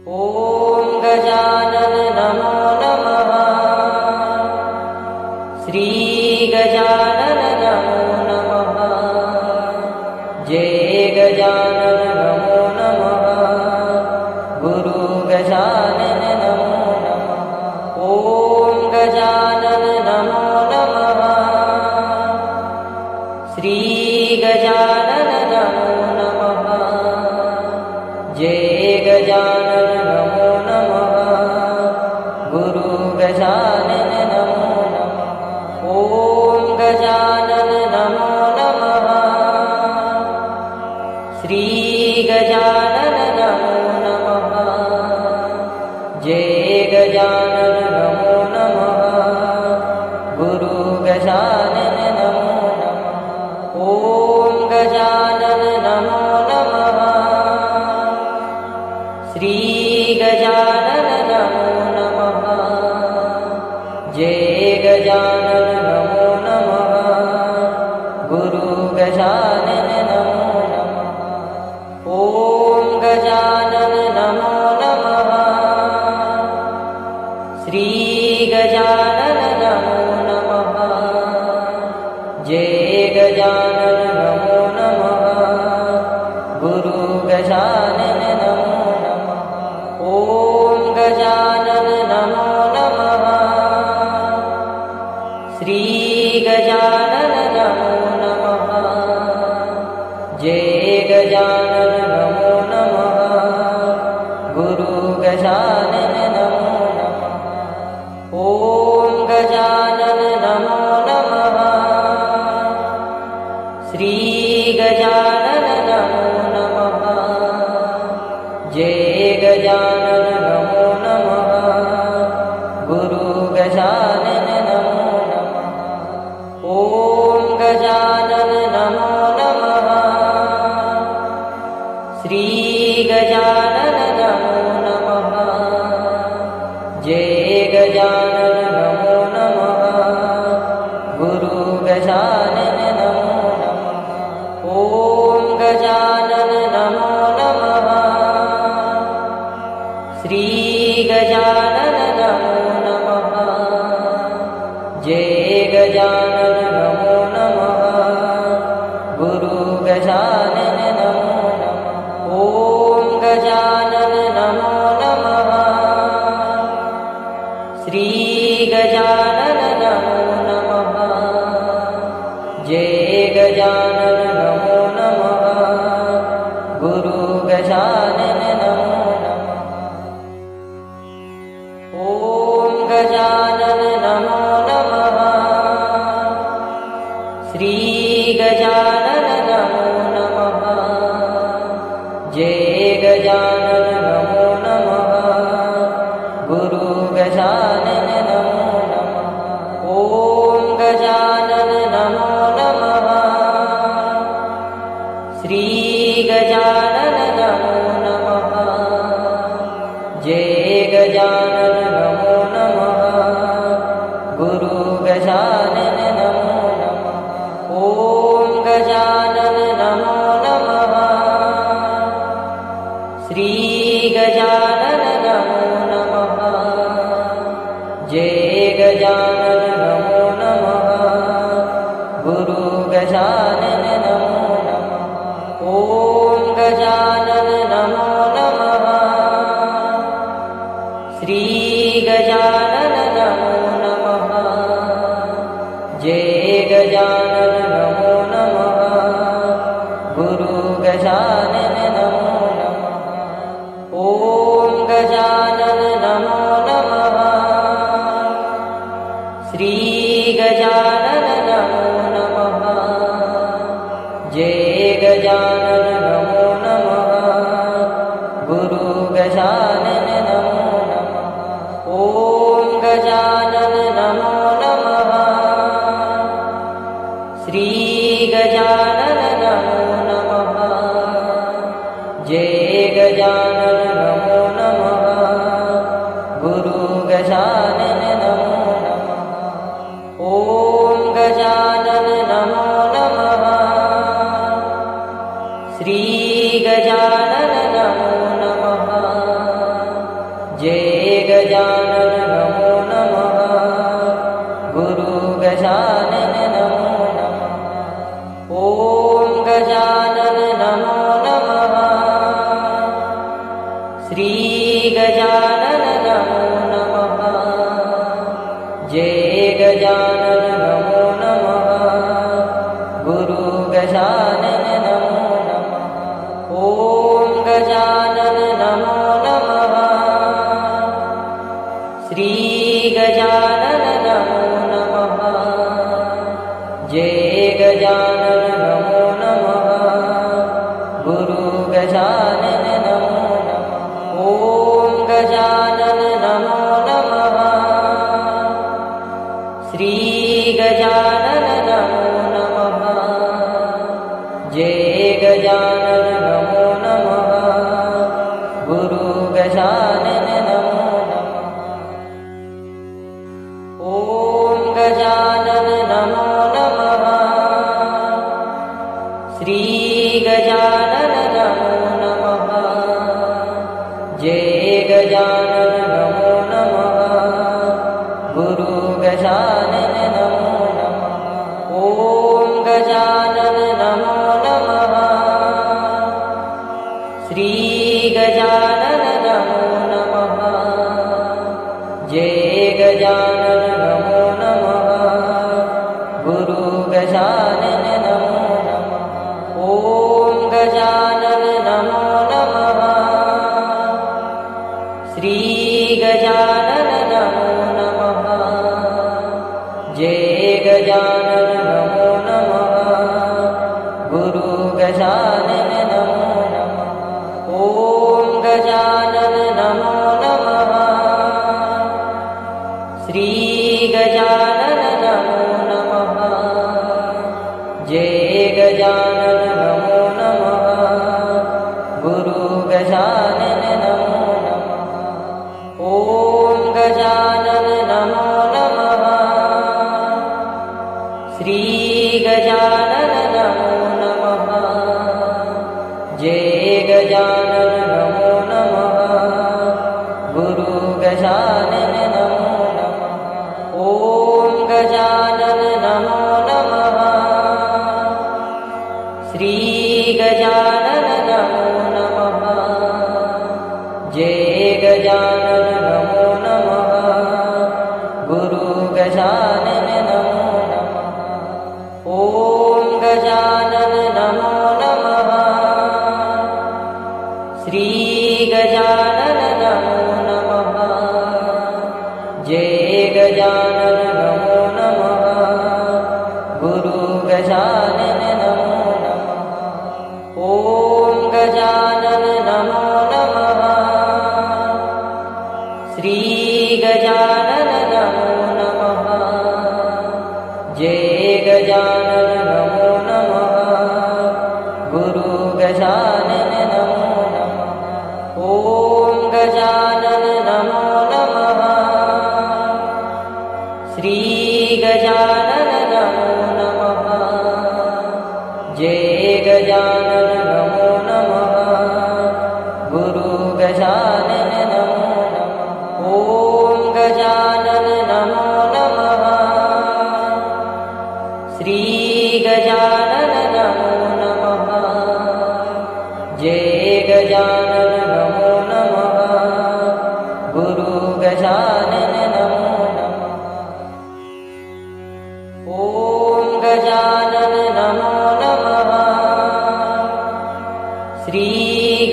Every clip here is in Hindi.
ॐ गजानन नमो नमः। श्री गजानन नमो नमः। जय गजानन नमो नमः। गुरु गजानन नमो नमः। ॐ गजानन नमो नमः। श्री गजानन नमो नमः। जय गजानन नमो नमः। गुरु गजानन नमो नमः। ॐ गजानन नमो नमः। श्री गजानन नमो नमः। जय गजानन नमो नमः। गुरु गजानन नमो नमः। ॐ गजानन नमो नमः। श्री गजानन नमो नमः। जय गजानन नमो नमः। गुरु गजानन नमो नमः। ॐ गजानन नमो नमः। श्री गजानन नमो नमः। जय गजानन नमो नमः। गुरु गजानन नमो नमः। ॐ गजानन नमो नमः। श्री गजानन नमो नमः। जय गजानन नमो नमः। गुरु गजानन नमो नमः। ॐ गजानन नमो नमः। श्री गजानन नमो नमः। जय गजानन नमो नमः। गुरु गजानन नमो नमः। ॐ गजानन नमो नमः। श्री गजानन नमो नमः। जय गजानन नमो नमः। गुरु गजानन नमो नमः। ॐ गजानन नमो नमः। श्री गजानन नमो नमः। जय गजानन नमो नमः। गुरु गजानन नमो नमः। ॐ गजानन नमो नमः। श्री गजानन नमो नमः। जय गजानन नमो नमः। गुरु गजानन नमो नमः। ॐ गजानन नमो नमः। श्री गजानन नमो नमः। जय गजानन नमो नमः। गुरु गजानन नमो नमः। ॐ गजानन नमो नमः। श्री गजानन नमो नमः। जय गजानन नमो नमः। गुरु गजानन नमो नमः। ॐ गजानन नमो नमः। श्री गजानन नमो नमः। जय गजानन नमो नमः। गुरु गजानन नमो नमः। ॐ गजानन नमो नमः। श्री गजानन नमो नमः। जय गजानन नमो नमः। गुरु गजानन नमो नमः। ॐ गजानन नमो नमः। श्री गजानन नमो नमः। जय गजानन नमो नमः। गुरु गजानन नमो नमः। ॐ गजानन नमो नमः। श्री गजानन नमो नमः। जय गजानन नमो नमः। गुरु गजानन नमो नमः। ॐ गजानन नमो नमः। श्री गजानन नमो नमः। श्री गजानन नमो नमः। जय गजानन नमो नमः। गुरु गजानन नमो नमः। ओम गजानन नमो नमः। श्री गजानन नमो नमः। जय गजानन नमो नमः। गुरु गजानन नमो नमः। ओम गजानन नमो नमः। श्री गजानन नमो नमः। जय गजानन नमो नमः। गुरु गजानन नमो नमः। ओम गजानन नमो नमः। श्री गजानन नमो नमः। जय गजानन नमो नमः। गुरु गजानन नमो नमः। ओम गजानन नमो नमः। श्री गजानन नमो नमः। जय गजानन नमो नमः। गुरु गजानन नमो नमः। ओम गजानन नमो नमः। श्री गजानन नमो नमः। जय गजानन नमो नमः। गुरु गजानन नमो नमः। ओम गजानन नमो नमः। श्री गजानन नमो नमः। जय गजानन नमो नमः। गुरु गजानन नमो नमः। ओम गजानन नमो नमः। श्री गजानन नमो नमः। जय गजानन नमो नमः। गुरु गजानन नमो नमः। ओम गजानन नमो नमः। श्री गजानन नमो नमः। जय गजानन नमो नमः। गुरु गजानन नमो नमः। ओम गजानन नमो नमः। श्री गजानन नमो नमः। जय गजानन नमो नमः। गुरु गजानन नमो नमः। ओम गजानन नमो नमः। श्री गजानन नमो नमः। जय गजानन नमो नमः। गुरु गजानन नमो नमः। ओम गजानन नमो नमः। श्री गजानन नमो नमः। जय गजानन नमो नमः। गुरु गजानन नमो नमः। ओम गजानन नमो नमः। श्री गजानन नमो नमः। जय गजानन नमो नमः। गुरु गजानन नमो नमः। ओम गजानन नमो नमः। श्री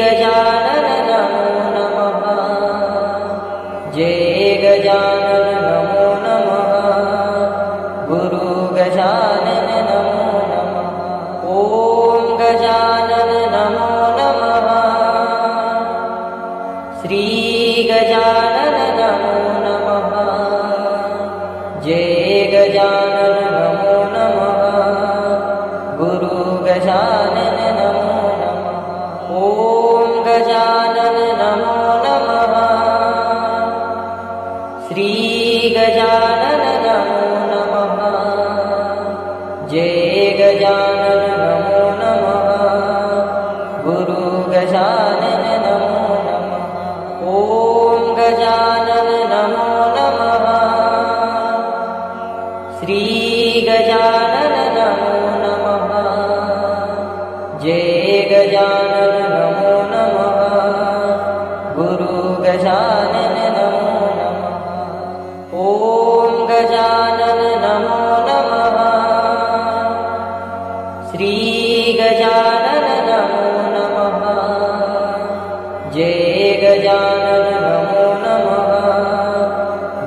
गजानन नमो नमः। जय गजानन नमो नमः। गुरु गजानन नमो नमः। ओम गजानन नमो नमः। श्री गजानन नमो नमः। जय गजानन नमो नमः। गुरु गजानन नमो नमः। ओम गजानन नमो नमः। श्री गजानन नमो नमः। जय गजानन नमो नमः। गुरु गजानन नमो नमः। जय गजानन नमो नमः।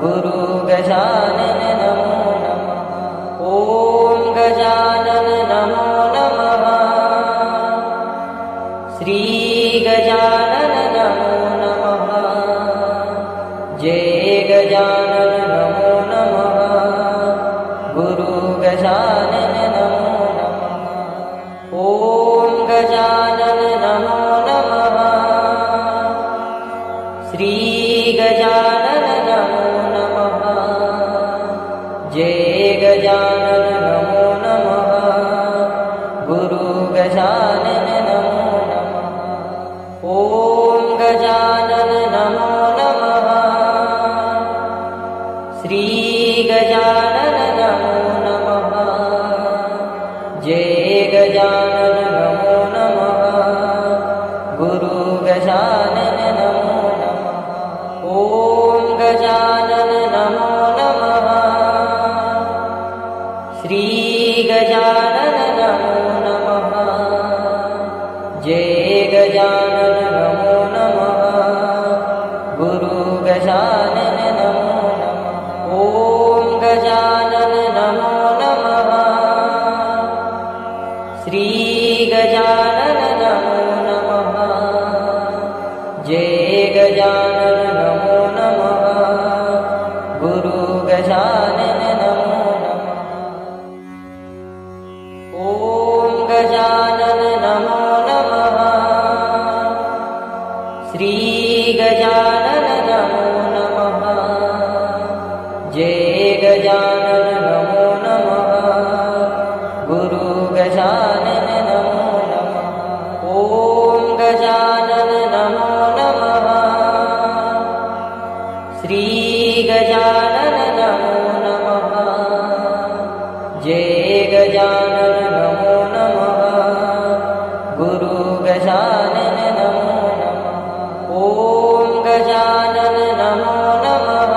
गुरु गजानन नमो नमः। ओम गजानन नमो नमः। श्री गजानन नमो नमः। जय गजानन नमो नमः। गुरु गजानन नमो नमः। ओम गजानन नमो नमः। श्री गजानन नमो नमः। जय गजानन नमो नमः। गुरु गजानन नमो नमः। ओम गजानन नमो नमः। श्री गजानन नमो नमः। जय गजानन नमो नमः। गुरु गजानन नमो नमः। ओम गजानन नमो नमः। श्री गजानन नमो नमः। जय गजानन नमो नमः। गुरु गजानन नमो नमः। ओम गजानन नमो नमः। श्री गजानन नमो नमः। जय गजानन नमो नमः। गुरु गजानन नमो नमः। ओम गजानन नमो नमः। श्री गजानन नमो नमः। जय गजानन नमो नमः। गुरु गजानन नमो नमः। ओम गजानन नमो नमः। श्री गजानन नमो नमः। जय गजानन नमो नमः। गुरु गजानन नमो नमः। ओम गजानन नमो नमः।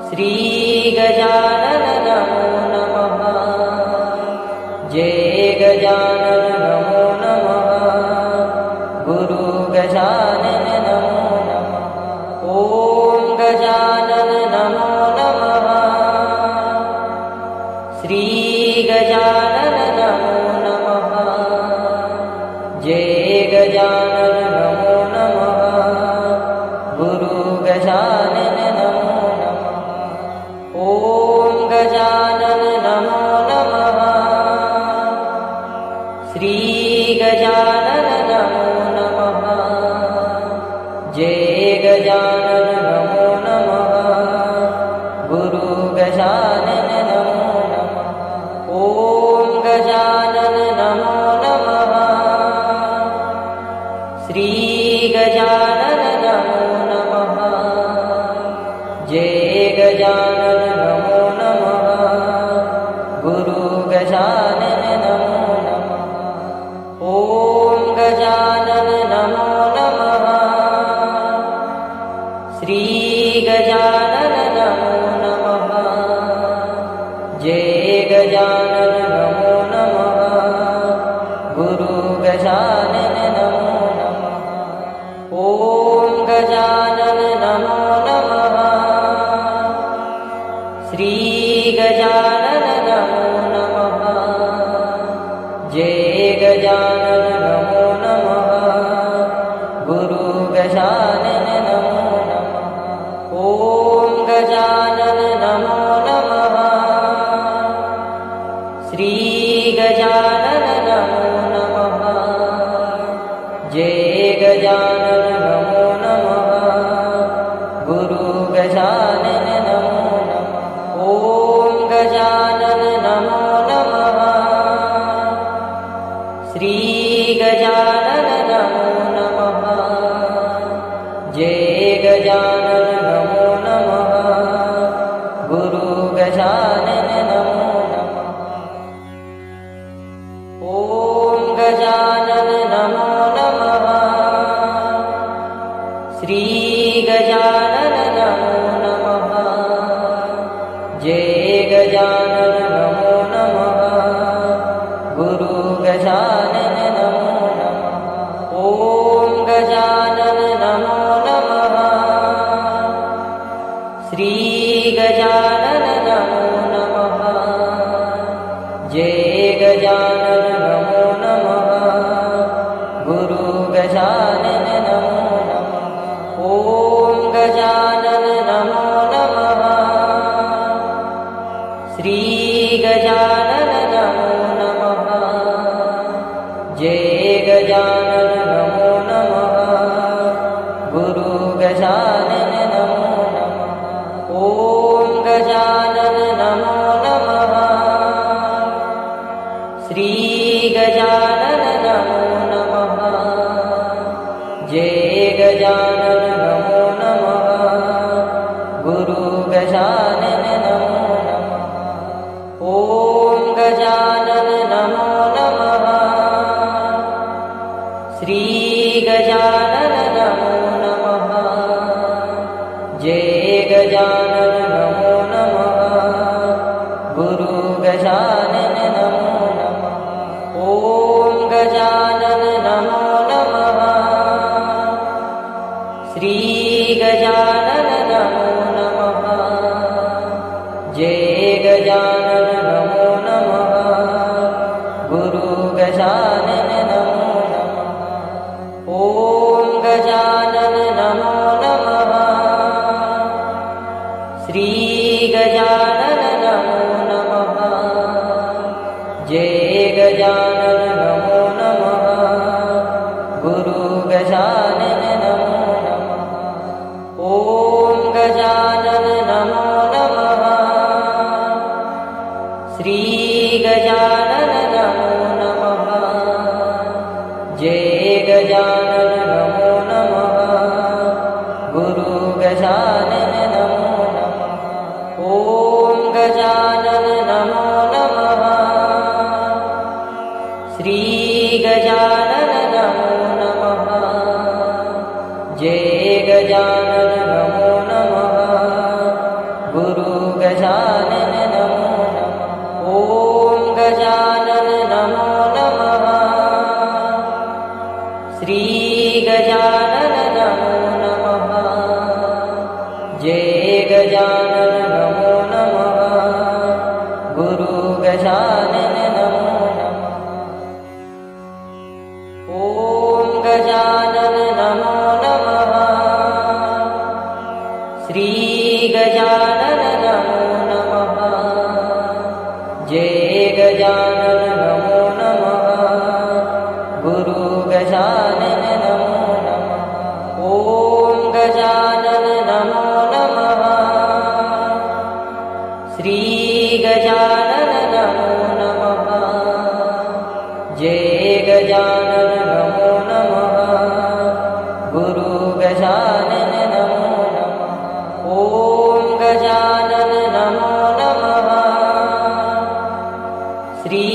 श्री गजानन नमो नमः। जय गजानन नमो नमः। गुरु गजानन नमो नमः। ओम गजानन नमो नमः। श्री गजानन नमो नमः। जय गजानन नमो नमः। गुरु गजानन नमो नमः। ओम गजानन नमो नमः। श्री गजानन नमो नमः। जय गजानन नमो नमः। गुरु गजानन नमो नमः। ओम गजानन नमो नमः। श्री गजानन नमो नमः। जय गजानन नमो नमः। गुरु गजानन नमो नमः। ओम गजानन नमो नमः। श्री गजानन नमो नमः। जय गजानन नमो नमः। गुरु गजानन नमो नमः। ओम गजानन नमो नमः। श्री गजानन नमो नमः। जय गजानन नमो नमः। गुरु गजानन नमो नमः। ओम गजानन नमो नमः। श्री गजानन नमो नमः। जय गजानन नमो नमः। गुरु गजानन नमो नमः। ओम गजानन नमो नमः। श्री गजानन नमो नमः। जय गजानन नमो नमः। गुरु गजानन नमो नमः। ओम गजानन नमो नमः। गजानन नमो नमः। श्री गजानन नमो नमः। जय गजानन नमो नमः। गुरु गजानन नमो नमः। ओम गजानन नमो नमः। श्री गजानन नमो नमः। जय गजानन नमो नमः। गुरु गजानन नमो नमः। ओम गजानन नमो नमः। श्री गजानन नमो नमः। जय गजानन नमो नमः। गुरु गजानन नमो नमः। ओम गजानन नमो नमः। श्री गजानन नमो नमः। जय गजानन नमो नमः। गुरु गजानन नमो नमः। ओम गजानन नमो नमः। श्री गजानन नमो नमः। जय गजानन नमो नमः। गुरु गजानन नमो नमः। ओम गजानन नमो नमः। श्री गजानन नमो नमः। जय गजानन नमो नमः। गुरु गजानन नमो नमः। ओम गजानन नमो नमः। श्री गजानन नमो नमः। जय गजानन नमो नमः। गुरु गजानन नमो नमः। ओम गजानन नमो नमः। श्री गजानन नमो नमः। जय गजानन नमो नमः। गुरु गजानन नमो नमः। ओम गजानन नमो नमः। श्री गजानन नमो नमः। जय गजानन नमो नमः। गुरु गजानन नमो नमः। ओम गजानन नमो नमः। श्री गजानन नमो नमः। जय गजानन नमो नमः। गुरु गजानन नमो नमः। ओम गजानन नमो नमः। श्री गजानन नमो नमः। जय गजानन नमो नमः। गुरु गजानन नमो नमः। ओम गजानन नमो नमः। श्री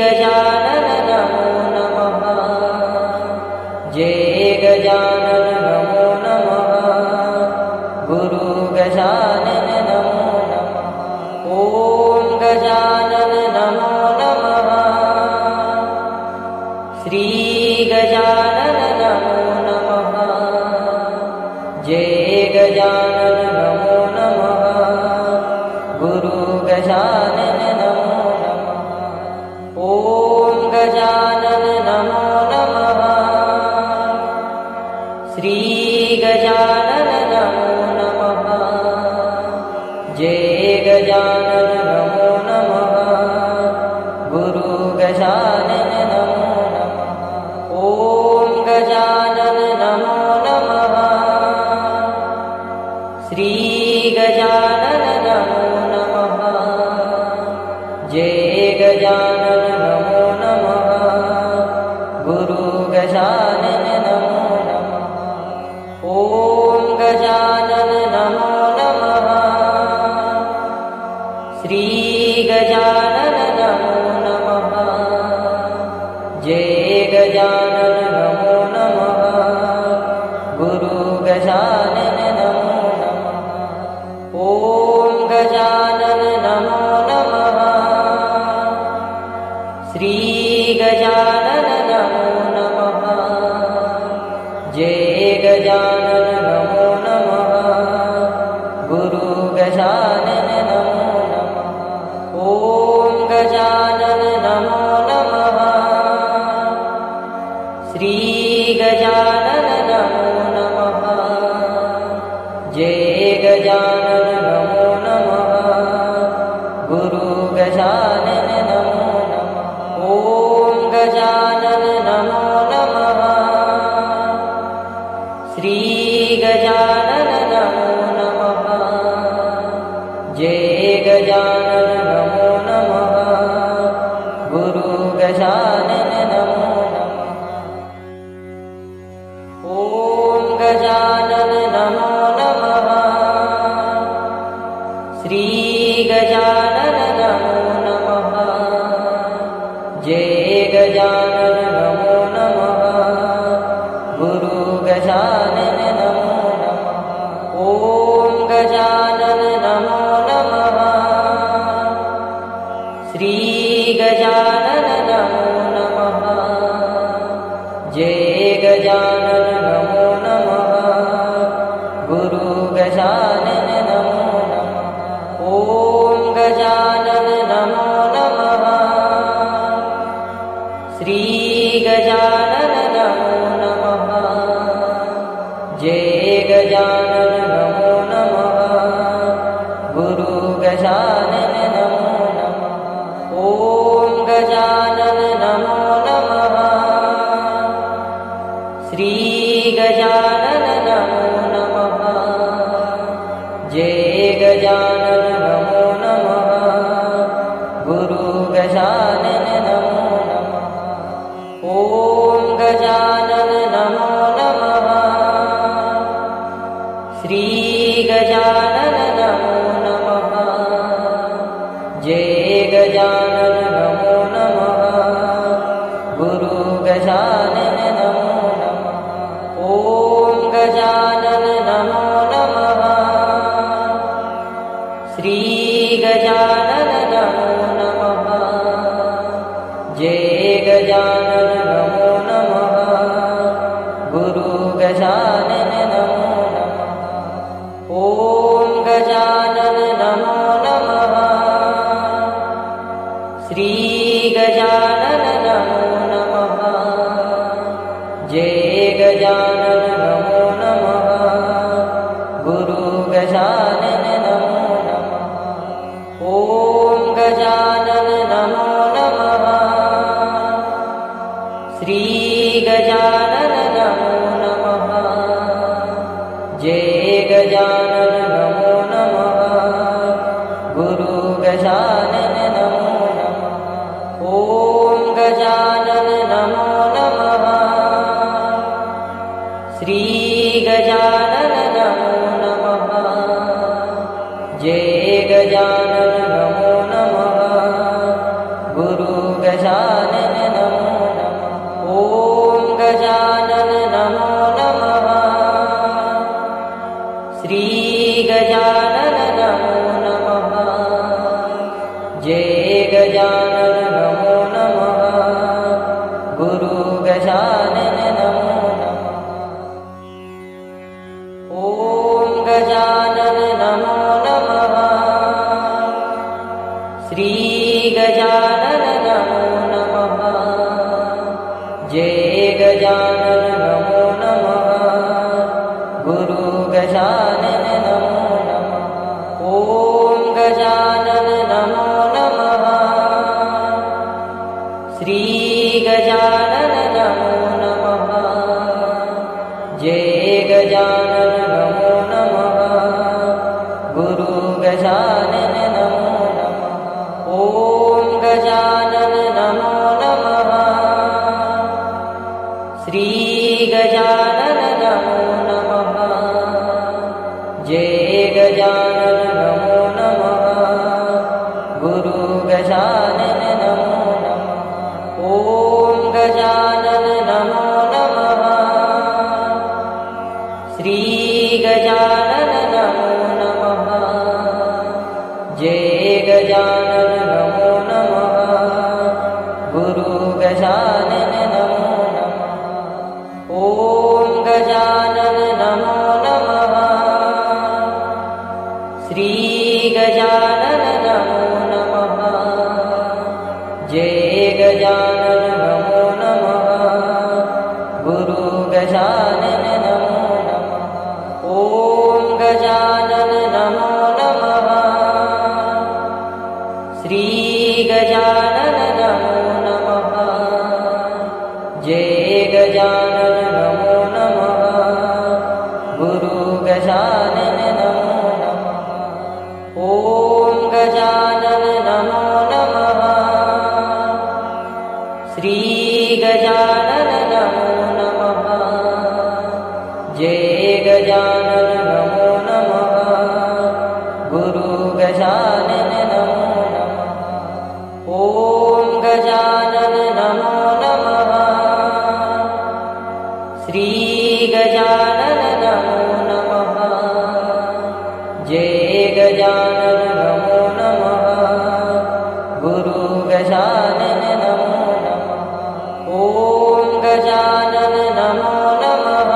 गजानन नमो नमः। जय गजानन नमो नमः। गुरु गजानन नमो नमः। ओम गजानन नमो नमः। श्री गजानन नमो नमः। जय गजानन नमो नमः। गुरु गजानन नमो नमः। ओम गजानन नमो नमः। श्री गजानन नमो नमः। जय गजानन नमो नमः। गुरु गजानन नमो नमः। ओम गजानन नमो नमः। श्री गजानन नमो नमः। जय गजानन नमो नमः। गुरु गजानन नमो नमः। ओम गजानन जय गजानन नमो नमः गुरु गजानन नमो नमः ॐ गजानन नमो नमः श्री गजानन नमो नमः जय गजानन नमो नमः गुरु गजानन नमो नमः ॐ गजानन नमो नमः श्री गजानन नमो नमः जय गजानन नमो नमः गुरु गजानन नमो नमः ॐ गजानन नमो नमः श्री गजानन नमो नमः जय गजानन नमो नमः गुरु गजानन नमो नमः ॐ गजानन नमो नमः श्री गजानन नमो नमः जय गजानन नमो नमः गुरु गजानन नमो नमः ॐ गजानन नमो नमः श्री गजानन नमो नमः जय गजानन नमो नमः गुरु गजानन नमो नमः ॐ गजानन नमो नमः श्री गजानन नमो नमः जय गजानन नमो नमः गुरु गजानन नमो नमः ॐ गजानन नमो नमः श्री गजानन नमो नमः जय गजानन नमो नमः गुरु गजानन नमो नमः ॐ गजानन नमो नमः श्री गजानन नमो नमः जय गजानन नमो नमः गुरु गजानन नमो नमः ॐ गजानन नमो नमः श्री गजानन नमो नमः जय गजानन नमो नमः गुरु गजानन नमो नमः ॐ गजानन नमो नमः श्री गजानन नमो नमः जय गजानन नमो नमः गुरु गजानन नमो नमः ॐ गजानन नमो नमः श्री गजानन नमो नमः जय गजानन नमो नमः गुरु गजानन नमो नमः ॐ गजानन नमो नमः श्री गजानन नमो नमः जय गजानन नमो नमः गुरु गजानन नमो नमः ॐ गजानन नमो नमः श्री गजानन नमो नमः जय गजानन नमो नमः गुरु गजानन नमो नमः ॐ गजानन नमो नमः श्री गजानन नमो नमः जय गजानन नमो नमः गुरु गजानन नमो नमः ॐ गजानन नमो नमः श्री गजानन नमो नमः जय गजानन नमो नमः गुरु गजानन नमो नमः ॐ गजानन नमो नमः श्री गजानन नमो नमः जय गजानन नमो नमः गुरु गजानन नमो नमः ॐ गजानन गजानन नमो नमः। श्री गजानन नमो नमः। जय गजानन नमो नमः। गुरु गजानन नमो नमः। ॐ गजानन नमो नमः। श्री गजानन नमो नमः। जय गजानन नमो नमः। गुरु गजानन नमो नमः। ॐ गजानन नमो नमः। श्री गजानन नमो नमः। जय गजानन नमो नमः। गुरु गजानन नमो नमः। ॐ गजानन नमो नमः।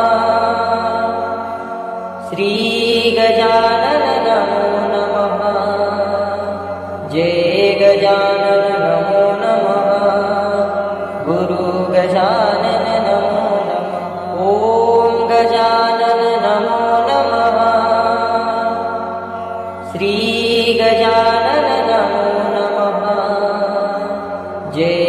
श्री गजानन नमो नमः। जय गजानन नमो नमः। गुरु गजानन नमो नमः। ॐ गजानन नमो नमः। श्री गजानन नमो नमः। जय